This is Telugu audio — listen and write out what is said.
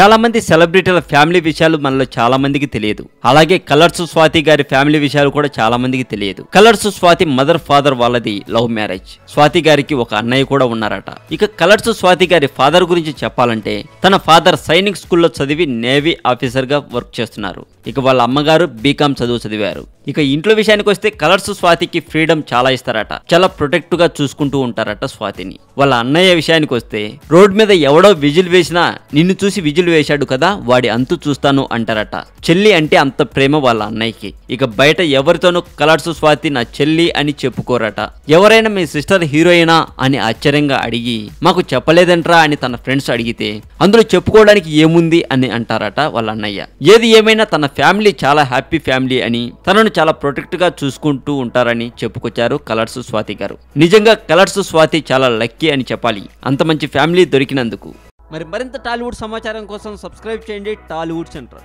చాలా మంది సెలబ్రిటీల ఫ్యామిలీ విషయాలు మనలో చాలా మందికి తెలియదు. అలాగే కలర్స్ స్వాతి గారి ఫ్యామిలీ విషయాలు కూడా చాలా మందికి తెలియదు. కలర్స్ స్వాతి మదర్ ఫాదర్ వాళ్ళది లవ్ మ్యారేజ్. స్వాతి గారికి ఒక అన్నయ్య కూడా ఉన్నారట. ఇక కలర్స్ స్వాతి గారి ఫాదర్ గురించి చెప్పాలంటే తన ఫాదర్ సైనిక్ స్కూల్లో చదివి నేవీ ఆఫీసర్ గా వర్క్ చేస్తున్నారు. ఇక వాళ్ళ అమ్మగారు బీకామ్ చదువు చదివారు. ఇక ఇంట్లో విషయానికి వస్తే కలర్స్ స్వాతికి ఫ్రీడమ్ చాలా ఇస్తారట. చాలా ప్రొటెక్ట్ గా చూసుకుంటూ ఉంటారట స్వాతిని. వాళ్ళ అన్నయ్య విషయానికి వస్తే రోడ్ మీద ఎవడో విజిల్ వేసినా నిన్ను చూసి విజిల్ వేశాడు కదా వాడి అంతు చూస్తాను అంటారట. చెల్లి అంటే అంత ప్రేమ వాళ్ళ అన్నయ్యకి. ఇక బయట ఎవరితోనూ కలర్స్ స్వాతి నా చెల్లి అని చెప్పుకోరట. ఎవరైనా మీ సిస్టర్ హీరోయినా అని ఆశ్చర్యంగా అడిగి మాకు చెప్పలేదంట్రా అని తన ఫ్రెండ్స్ అడిగితే అందులో చెప్పుకోవడానికి ఏముంది అని అంటారట వాళ్ళ అన్నయ్య. ఏది ఏమైనా తన ఫ్యామిలీ చాలా హ్యాపీ ఫ్యామిలీ అని తనను చాలా ప్రొటెక్ట్ గా చూసుకుంటూ ఉంటారని చెప్పుకొచ్చారు కలర్స్ స్వాతి గారు. నిజంగా కలర్స్ స్వాతి చాలా లక్కీ అని చెప్పాలి అంత మంచి ఫ్యామిలీ దొరికినందుకు. మరింత టాలీవుడ్ సమాచారం కోసం సబ్స్క్రైబ్ చేయండి టాలీవుడ్ సెంటర్.